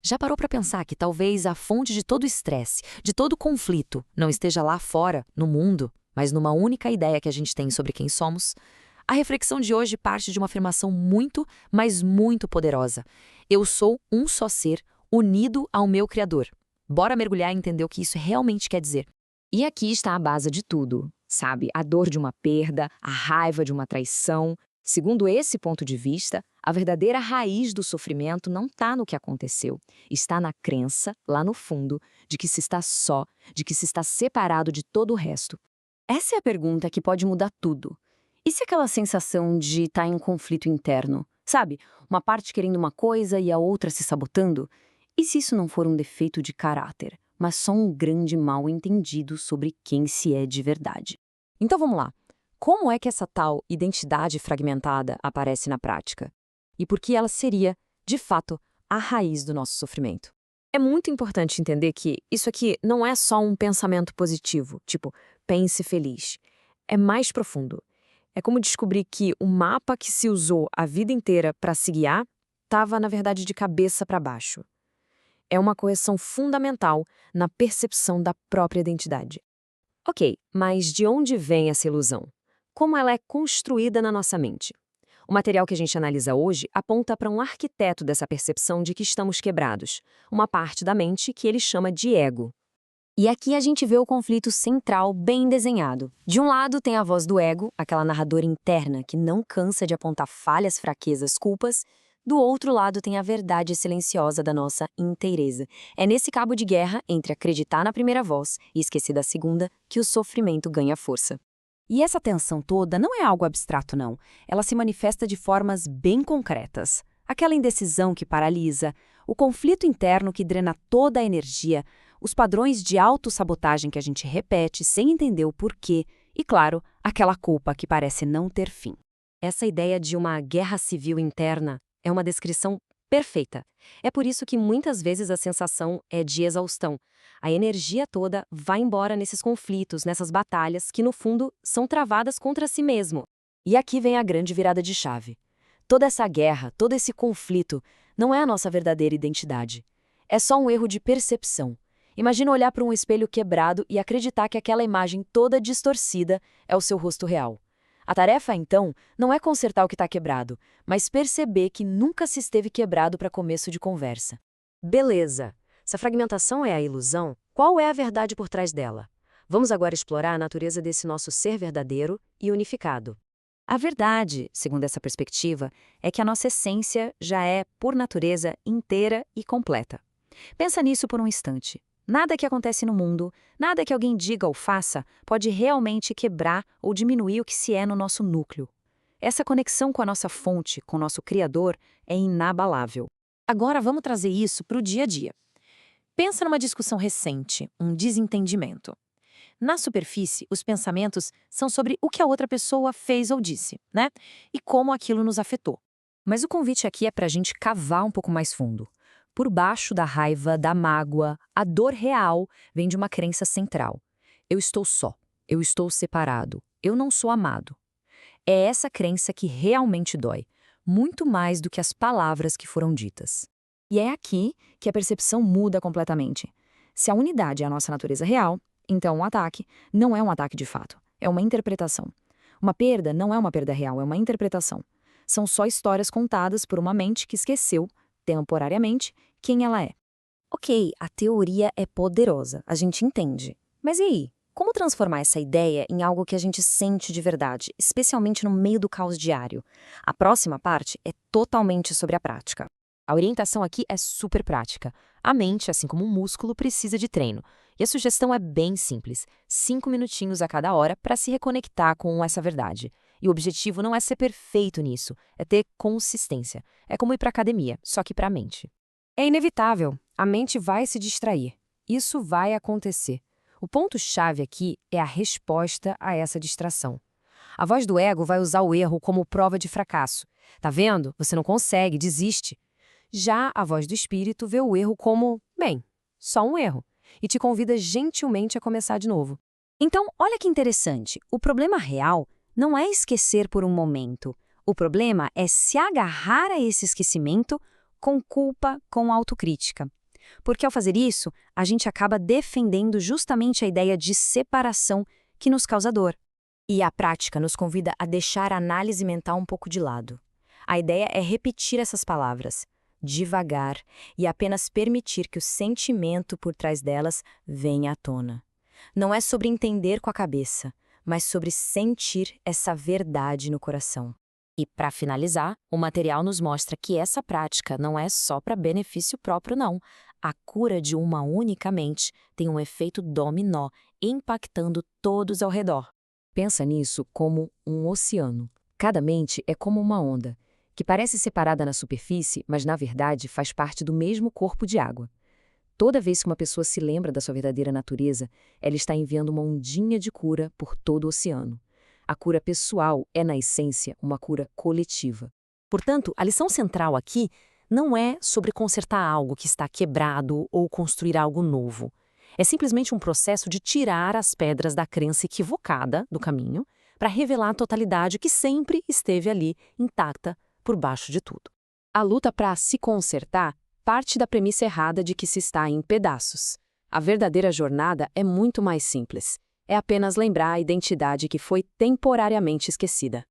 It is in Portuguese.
Já parou para pensar que talvez a fonte de todo o estresse, de todo o conflito, não esteja lá fora, no mundo, mas numa única ideia que a gente tem sobre quem somos? A reflexão de hoje parte de uma afirmação muito, mas muito poderosa. Eu sou um só ser, unido ao meu Criador. Bora mergulhar e entender o que isso realmente quer dizer. E aqui está a base de tudo, sabe? A dor de uma perda, a raiva de uma traição. Segundo esse ponto de vista, a verdadeira raiz do sofrimento não está no que aconteceu. Está na crença, lá no fundo, de que se está só, de que se está separado de todo o resto. Essa é a pergunta que pode mudar tudo. E se aquela sensação de estar em um conflito interno? Sabe? Uma parte querendo uma coisa e a outra se sabotando? E se isso não for um defeito de caráter, mas só um grande mal-entendido sobre quem se é de verdade? Então vamos lá. Como é que essa tal identidade fragmentada aparece na prática? E por que ela seria, de fato, a raiz do nosso sofrimento? É muito importante entender que isso aqui não é só um pensamento positivo, tipo, pense feliz. É mais profundo. É como descobrir que o mapa que se usou a vida inteira para se guiar estava, na verdade, de cabeça para baixo. É uma correção fundamental na percepção da própria identidade. Ok, mas de onde vem essa ilusão? Como ela é construída na nossa mente? O material que a gente analisa hoje aponta para um arquiteto dessa percepção de que estamos quebrados, uma parte da mente que ele chama de ego. E aqui a gente vê o conflito central bem desenhado. De um lado tem a voz do ego, aquela narradora interna que não cansa de apontar falhas, fraquezas, culpas. Do outro lado tem a verdade silenciosa da nossa inteireza. É nesse cabo de guerra entre acreditar na primeira voz e esquecer da segunda que o sofrimento ganha força. E essa tensão toda não é algo abstrato, não. Ela se manifesta de formas bem concretas. Aquela indecisão que paralisa, o conflito interno que drena toda a energia, os padrões de autossabotagem que a gente repete sem entender o porquê e, claro, aquela culpa que parece não ter fim. Essa ideia de uma guerra civil interna é uma descrição perfeita. É por isso que muitas vezes a sensação é de exaustão. A energia toda vai embora nesses conflitos, nessas batalhas que, no fundo, são travadas contra si mesmo. E aqui vem a grande virada de chave. Toda essa guerra, todo esse conflito, não é a nossa verdadeira identidade. É só um erro de percepção. Imagina olhar para um espelho quebrado e acreditar que aquela imagem toda distorcida é o seu rosto real. A tarefa, então, não é consertar o que está quebrado, mas perceber que nunca se esteve quebrado para começo de conversa. Beleza. Se a fragmentação é a ilusão, qual é a verdade por trás dela? Vamos agora explorar a natureza desse nosso ser verdadeiro e unificado. A verdade, segundo essa perspectiva, é que a nossa essência já é, por natureza, inteira e completa. Pensa nisso por um instante. Nada que acontece no mundo, nada que alguém diga ou faça, pode realmente quebrar ou diminuir o que se é no nosso núcleo. Essa conexão com a nossa fonte, com o nosso Criador, é inabalável. Agora vamos trazer isso para o dia a dia. Pensa numa discussão recente, um desentendimento. Na superfície, os pensamentos são sobre o que a outra pessoa fez ou disse, né? E como aquilo nos afetou. Mas o convite aqui é para a gente cavar um pouco mais fundo. Por baixo da raiva, da mágoa, a dor real vem de uma crença central. Eu estou só, eu estou separado, eu não sou amado. É essa crença que realmente dói, muito mais do que as palavras que foram ditas. E é aqui que a percepção muda completamente. Se a unidade é a nossa natureza real, então o ataque não é um ataque de fato, é uma interpretação. Uma perda não é uma perda real, é uma interpretação. São só histórias contadas por uma mente que esqueceu, temporariamente, quem ela é. Ok, a teoria é poderosa, a gente entende. Mas e aí? Como transformar essa ideia em algo que a gente sente de verdade, especialmente no meio do caos diário? A próxima parte é totalmente sobre a prática. A orientação aqui é super prática. A mente, assim como um músculo, precisa de treino. E a sugestão é bem simples: 5 minutinhos a cada hora para se reconectar com essa verdade. E o objetivo não é ser perfeito nisso, é ter consistência. É como ir para a academia, só que para a mente. É inevitável, a mente vai se distrair. Isso vai acontecer. O ponto-chave aqui é a resposta a essa distração. A voz do ego vai usar o erro como prova de fracasso. Tá vendo? Você não consegue, desiste. Já a voz do espírito vê o erro como, bem, só um erro, e te convida gentilmente a começar de novo. Então, olha que interessante, o problema real não é esquecer por um momento. O problema é se agarrar a esse esquecimento com culpa, com autocrítica. Porque ao fazer isso, a gente acaba defendendo justamente a ideia de separação que nos causa dor. E a prática nos convida a deixar a análise mental um pouco de lado. A ideia é repetir essas palavras, devagar, e apenas permitir que o sentimento por trás delas venha à tona. Não é sobre entender com a cabeça, mas sobre sentir essa verdade no coração. E, para finalizar, o material nos mostra que essa prática não é só para benefício próprio, não. A cura de uma única mente tem um efeito dominó, impactando todos ao redor. Pensa nisso como um oceano. Cada mente é como uma onda, que parece separada na superfície, mas na verdade faz parte do mesmo corpo de água. Toda vez que uma pessoa se lembra da sua verdadeira natureza, ela está enviando uma ondinha de cura por todo o oceano. A cura pessoal é, na essência, uma cura coletiva. Portanto, a lição central aqui não é sobre consertar algo que está quebrado ou construir algo novo. É simplesmente um processo de tirar as pedras da crença equivocada do caminho para revelar a totalidade que sempre esteve ali, intacta, por baixo de tudo. A luta para se consertar parte da premissa errada de que se está em pedaços. A verdadeira jornada é muito mais simples. É apenas lembrar a identidade que foi temporariamente esquecida.